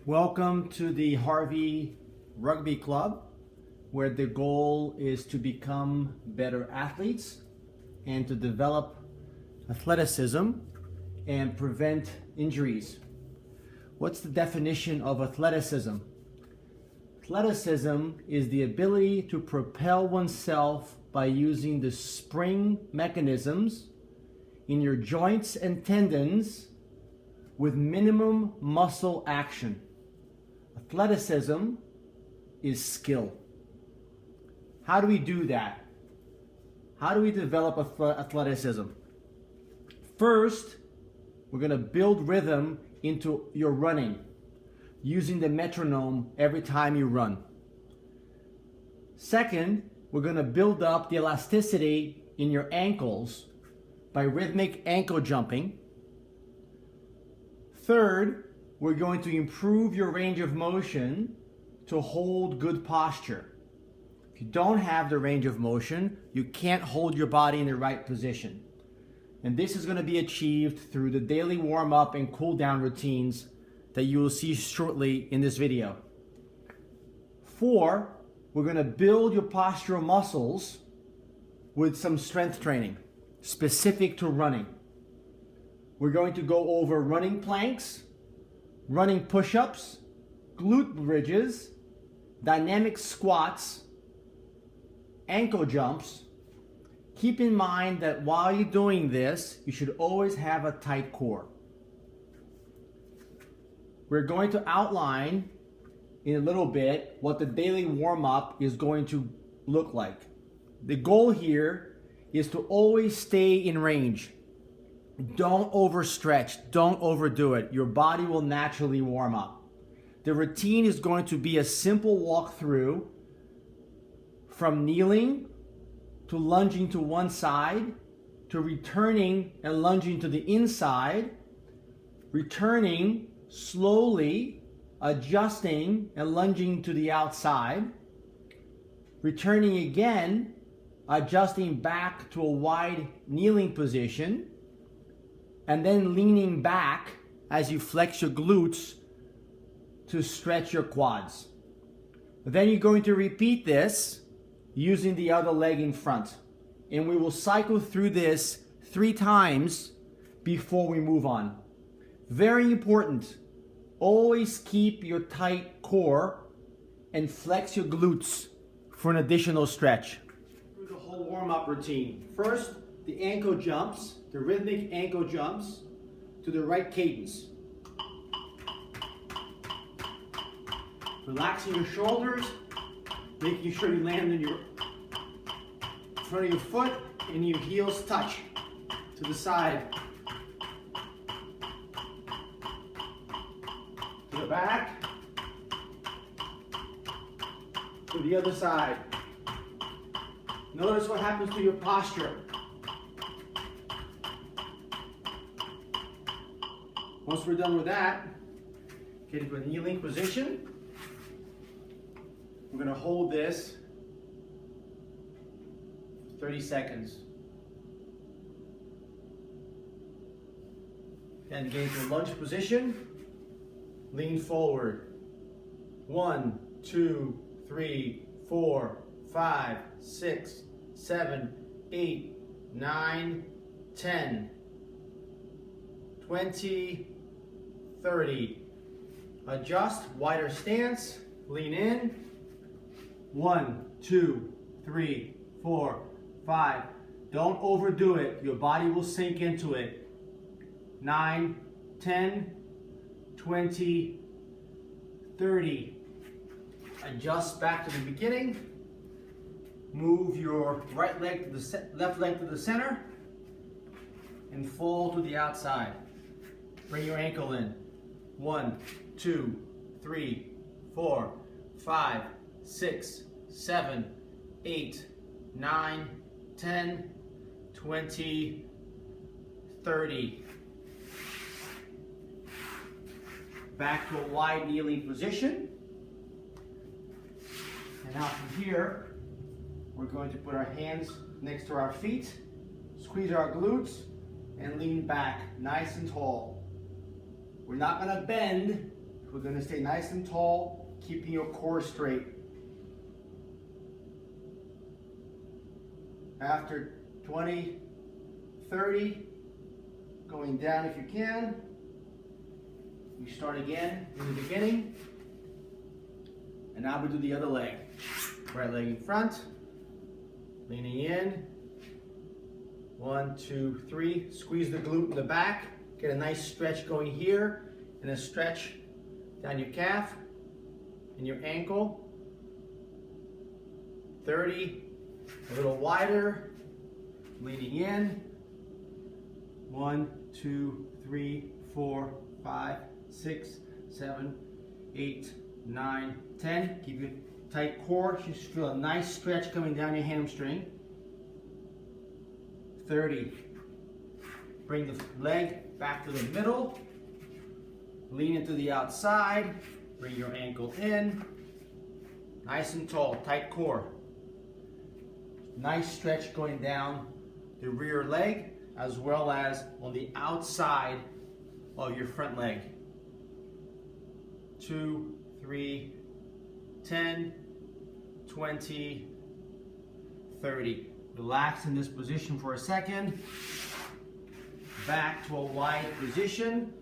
Welcome to the Harvey Rugby Club, where the goal is to become better athletes and to develop athleticism and prevent injuries. What's the definition of athleticism? Athleticism is the ability to propel oneself by using the spring mechanisms in your joints and tendons with minimum muscle action. Athleticism is skill. How do we do that? How do we develop athleticism? First, we're going to build rhythm into your running, using the metronome every time you run. Second, we're going to build up the elasticity in your ankles by rhythmic ankle jumping. Third, we're going to improve your range of motion to hold good posture. If you don't have the range of motion, you can't hold your body in the right position. And this is going to be achieved through the daily warm-up and cool-down routines that you will see shortly in this video. 4, we're going to build your postural muscles with some strength training specific to running. We're going to go over running planks, running push-ups, glute bridges, dynamic squats, ankle jumps. Keep in mind that while you're doing this, you should always have a tight core. We're going to outline in a little bit what the daily warm-up is going to look like. The goal here is to always stay in range. Don't overstretch, don't overdo it. Your body will naturally warm up. The routine is going to be a simple walkthrough from kneeling to lunging to one side, to returning and lunging to the inside, returning slowly, adjusting and lunging to the outside, returning again, adjusting back to a wide kneeling position, and then leaning back as you flex your glutes to stretch your quads. Then you're going to repeat this using the other leg in front. And we will cycle through this 3 times before we move on. Very important. Always keep your tight core and flex your glutes for an additional stretch. Through the whole warm-up routine. First, the ankle jumps, the rhythmic ankle jumps to the right cadence. Relaxing your shoulders, making sure you land in your front of your foot and your heels touch to the side. To the back. To the other side. Notice what happens to your posture. Once we're done with that, get into a kneeling position. We're going to hold this for 30 seconds. Then get into a lunge position. Lean forward. 1, 2, 3, 4, 5, 6, 7, 8, 9, 10, 20, 30. Adjust, wider stance, lean in. 1, 2, 3, 4, 5. Don't overdo it. Your body will sink into it. 9, 10, 20, 30. Adjust back to the beginning. Move your right leg to the left leg to the center and fall to the outside. Bring your ankle in. 1, 2, 3, 4, 5, 6, 7, 8, 9, 10, 20, 30. Back to a wide kneeling position. And now from here, we're going to put our hands next to our feet, squeeze our glutes, and lean back nice and tall. We're not going to bend, we're going to stay nice and tall, keeping your core straight. After 20, 30, going down if you can. We start again in the beginning. And now we do the other leg. Right leg in front, leaning in. 1, 2, 3. Squeeze the glute in the back. Get a nice stretch going here, and a stretch down your calf and your ankle. 30. A little wider. Leaning in. 1, 2, 3, 4, 5, 6, 7, 8, 9, 10. Keep your tight core. You should feel a nice stretch coming down your hamstring. 30. Bring the leg back to the middle. Lean into the outside. Bring your ankle in. Nice and tall, tight core. Nice stretch going down the rear leg as well as on the outside of your front leg. 2, 3, 10, 20, 30. Relax in this position for a second. Back to a wide position.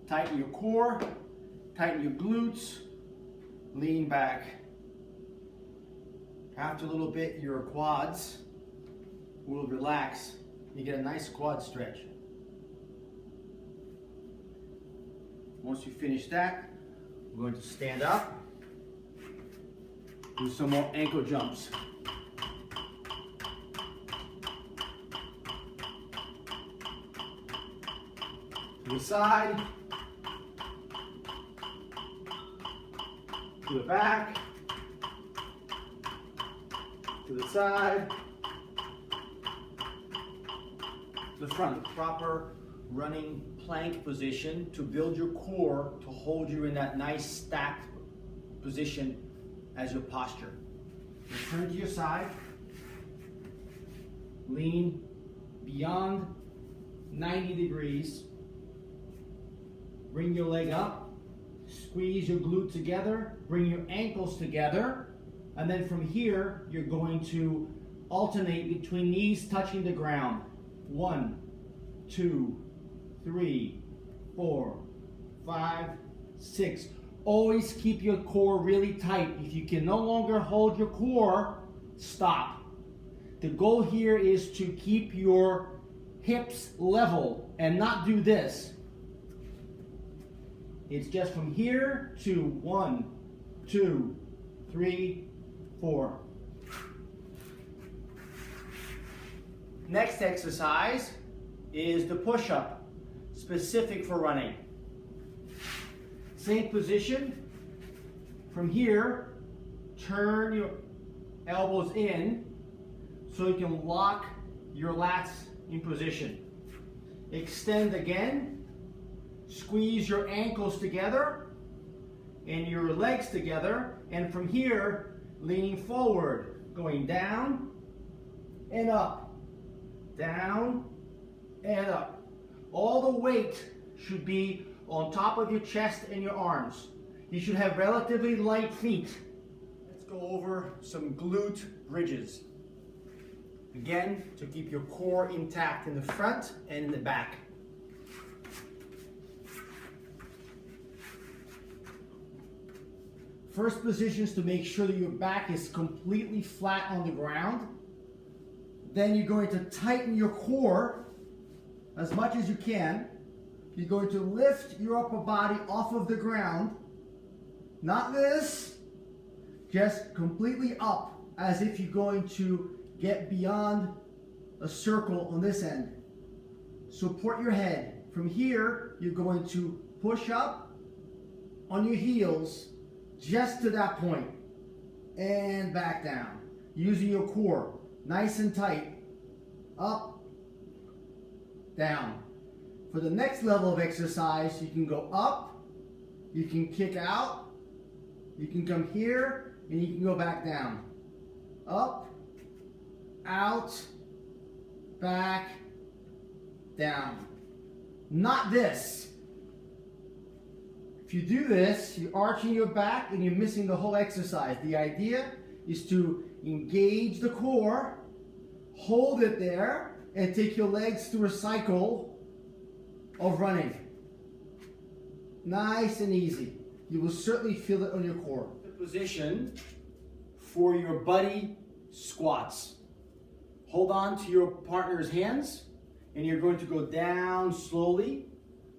Tighten your core, tighten your glutes, lean back. After a little bit, your quads will relax. You get a nice quad stretch. Once you finish that, we're going to stand up. Do some more ankle jumps. To the side, to the back, to the side, to the front. The proper running plank position to build your core to hold you in that nice stacked position as your posture. You turn to your side, lean beyond 90 degrees, bring your leg up, squeeze your glute together, bring your ankles together, and then from here you're going to alternate between knees touching the ground. 1, 2, 3, 4, 5, 6. Always keep your core really tight. If you can no longer hold your core, stop. The goal here is to keep your hips level and not do this. It's just from here to 1, 2, 3, 4. Next exercise is the push-up, specific for running. Same position. From here, turn your elbows in so you can lock your lats in position. Extend again. Squeeze your ankles together and your legs together. And from here, leaning forward, going down and up, down and up. All the weight should be on top of your chest and your arms. You should have relatively light feet. Let's go over some glute bridges. Again, to keep your core intact in the front and in the back. First position is to make sure that your back is completely flat on the ground. Then you're going to tighten your core as much as you can. You're going to lift your upper body off of the ground. Not this, just completely up, as if you're going to get beyond a circle on this end. Support your head. From here, you're going to push up on your heels just to that point and back down, using your core nice and tight. Up, down. For the next level of exercise, you can go up, you can kick out, you can come here, and you can go back down. Up, out, back, down. Not this. If you do this, you're arching your back and you're missing the whole exercise. The idea is to engage the core, hold it there, and take your legs through a cycle of running. Nice and easy. You will certainly feel it on your core. The position for your buddy squats. Hold on to your partner's hands, and you're going to go down slowly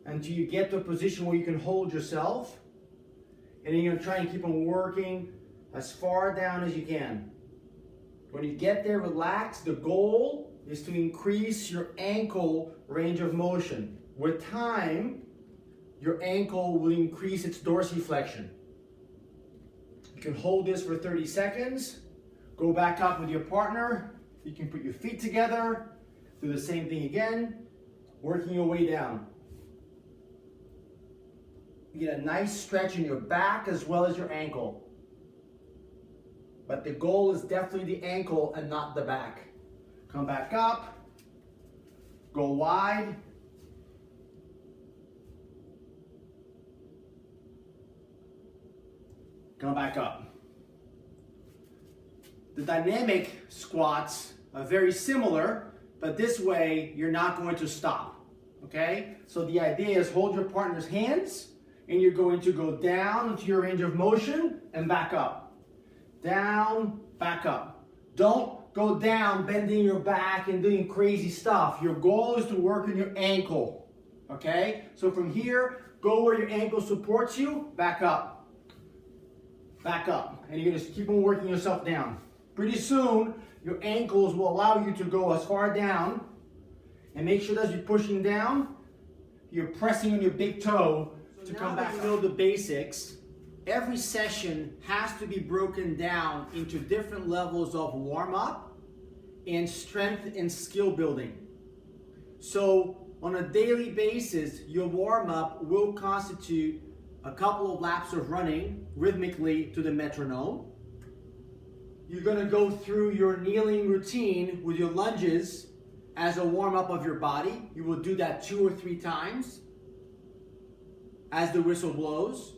until you get to a position where you can hold yourself. And then you're going to try and keep on working as far down as you can. When you get there, relax. The goal is to increase your ankle range of motion. With time, your ankle will increase its dorsiflexion. You can hold this for 30 seconds. Go back up with your partner. You can put your feet together. Do the same thing again, working your way down. You get a nice stretch in your back as well as your ankle. But the goal is definitely the ankle and not the back. Come back up. Go wide. Come back up. The dynamic squats are very similar, but this way you're not going to stop. Okay? So the idea is hold your partner's hands and you're going to go down into your range of motion and back up. Down, back up. Don't go down bending your back and doing crazy stuff. Your goal is to work on your ankle. Okay? So from here, go where your ankle supports you, back up. Back up. And you're going to keep on working yourself down. Pretty soon, your ankles will allow you to go as far down. And make sure that as you're pushing down, you're pressing on your big toe to come back. Now the basics. Every session has to be broken down into different levels of warm-up and strength and skill building. So on a daily basis, your warm-up will constitute a couple of laps of running rhythmically to the metronome. You're going to go through your kneeling routine with your lunges as a warm-up of your body. You will do that 2 or 3 times as the whistle blows.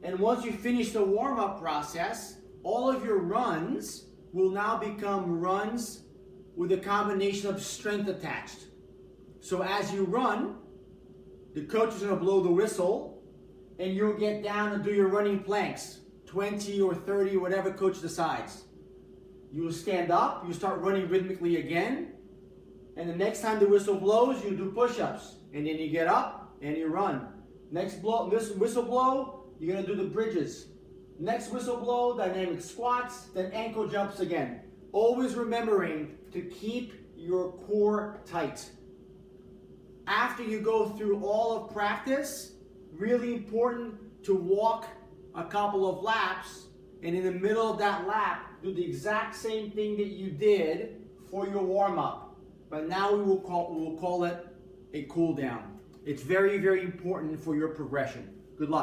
And once you finish the warm-up process, all of your runs will now become runs with a combination of strength attached. So as you run, the coach is going to blow the whistle, and you'll get down and do your running planks, 20 or 30, whatever coach decides. You will stand up, you start running rhythmically again, and the next time the whistle blows, you do push-ups, and then you get up and you run. Next whistle blow, you're going to do the bridges. Next whistle blow, dynamic squats, then ankle jumps again. Always remembering to keep your core tight. After you go through all of practice, really important to walk a couple of laps, and in the middle of that lap, do the exact same thing that you did for your warm-up. But now we will call it a cool down. It's very, very important for your progression.